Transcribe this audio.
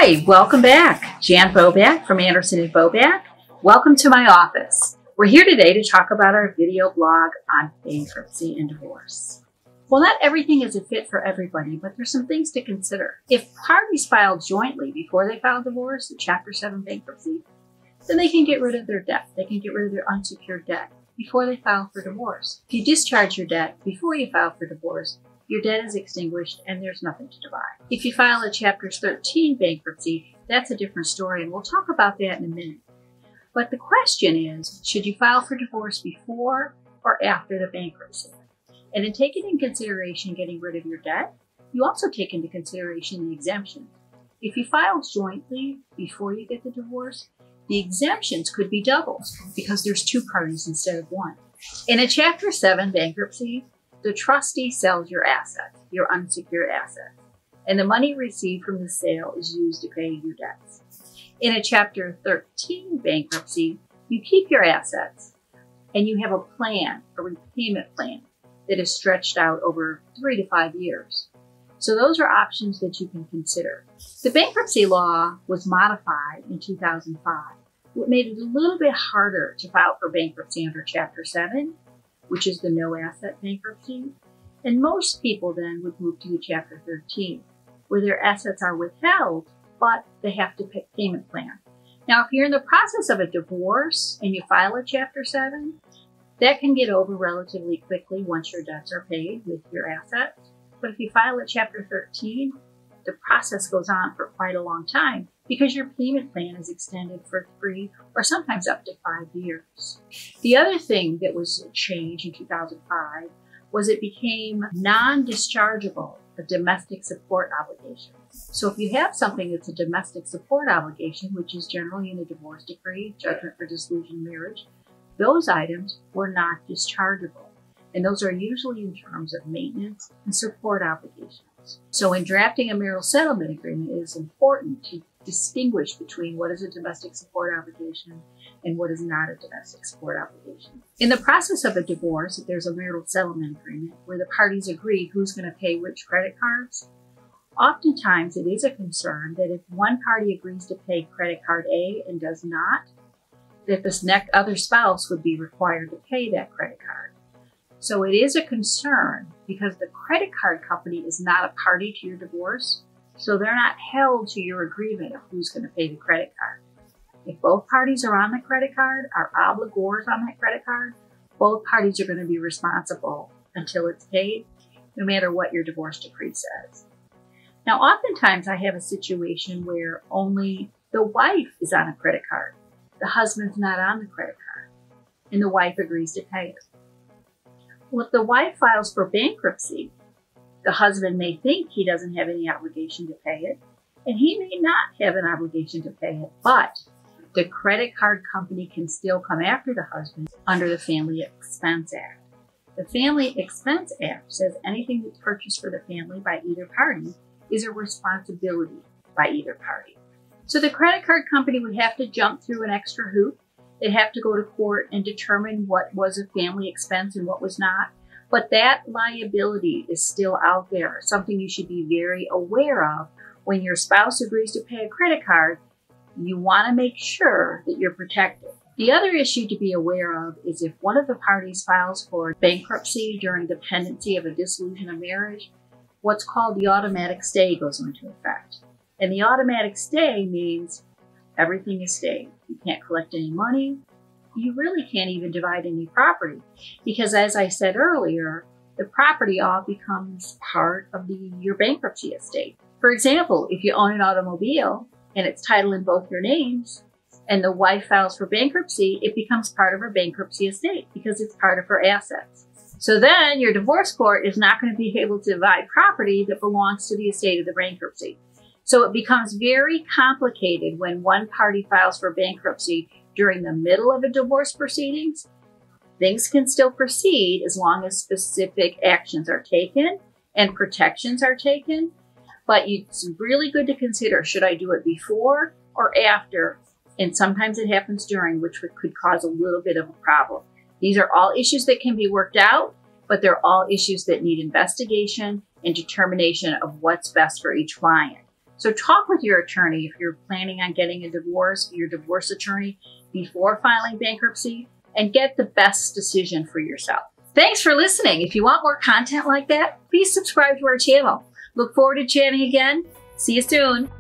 Hi, welcome back. Jan Boback from Anderson & Boback. Welcome to my office. We're here today to talk about our video blog on bankruptcy and divorce. Well, not everything is a fit for everybody, but there's some things to consider. If parties file jointly before they file divorce, the Chapter 7 bankruptcy, then they can get rid of their debt. They can get rid of their unsecured debt before they file for divorce. If you discharge your debt before you file for divorce, your debt is extinguished and there's nothing to divide. If you file a Chapter 13 bankruptcy, that's a different story, and we'll talk about that in a minute. But the question is, should you file for divorce before or after the bankruptcy? And in taking into consideration getting rid of your debt, you also take into consideration the exemptions. If you file jointly before you get the divorce, the exemptions could be doubled because there's two parties instead of one. In a Chapter 7 bankruptcy, the trustee sells your assets, your unsecured assets, and the money received from the sale is used to pay your debts. In a Chapter 13 bankruptcy, you keep your assets and you have a plan, a repayment plan that is stretched out over 3 to 5 years. So those are options that you can consider. The bankruptcy law was modified in 2005. What made it a little bit harder to file for bankruptcy under Chapter 7, which is the no asset bankruptcy. And most people then would move to the Chapter 13, where their assets are withheld, but they have to pay payment plan. Now, if you're in the process of a divorce and you file a Chapter 7, that can get over relatively quickly once your debts are paid with your assets. But if you file a Chapter 13, the process goes on for quite a long time because your payment plan is extended for 3 or sometimes up to 5 years. The other thing that was changed in 2005 was it became non-dischargeable, a domestic support obligation. So if you have something that's a domestic support obligation, which is generally in a divorce decree, judgment for dissolution of marriage, those items were not dischargeable. And those are usually in terms of maintenance and support obligations. So in drafting a marital settlement agreement, it is important to distinguish between what is a domestic support obligation and what is not a domestic support obligation. In the process of a divorce, if there's a marital settlement agreement where the parties agree who's going to pay which credit cards, oftentimes it is a concern that if one party agrees to pay credit card A and does not, that the other spouse would be required to pay that credit card. So it is a concern because the credit card company is not a party to your divorce, so they're not held to your agreement of who's going to pay the credit card. If both parties are on the credit card, are obligors on that credit card, both parties are going to be responsible until it's paid, no matter what your divorce decree says. Now, oftentimes I have a situation where only the wife is on a credit card. The husband's not on the credit card, and the wife agrees to pay it. Well, if the wife files for bankruptcy, the husband may think he doesn't have any obligation to pay it, and he may not have an obligation to pay it, but the credit card company can still come after the husband under the Family Expense Act. The Family Expense Act says anything that's purchased for the family by either party is a responsibility by either party. So the credit card company would have to jump through an extra hoop. They'd have to go to court and determine what was a family expense and what was not. But that liability is still out there, something you should be very aware of. When your spouse agrees to pay a credit card, you want to make sure that you're protected. The other issue to be aware of is if one of the parties files for bankruptcy during the pendency of a dissolution of marriage, what's called the automatic stay goes into effect. And the automatic stay means everything is stayed. You can't collect any money. You really can't even divide any property because, as I said earlier, the property all becomes part of your bankruptcy estate. For example, if you own an automobile and it's titled in both your names and the wife files for bankruptcy, it becomes part of her bankruptcy estate because it's part of her assets. So then your divorce court is not going to be able to divide property that belongs to the estate of the bankruptcy. So it becomes very complicated when one party files for bankruptcy during the middle of a divorce proceedings. Things can still proceed as long as specific actions are taken and protections are taken. But it's really good to consider, should I do it before or after? And sometimes it happens during, which could cause a little bit of a problem. These are all issues that can be worked out, but they're all issues that need investigation and determination of what's best for each client. So talk with your attorney if you're planning on getting a divorce, your divorce attorney, before filing bankruptcy, and get the best decision for yourself. Thanks for listening. If you want more content like that, please subscribe to our channel. Look forward to chatting again. See you soon.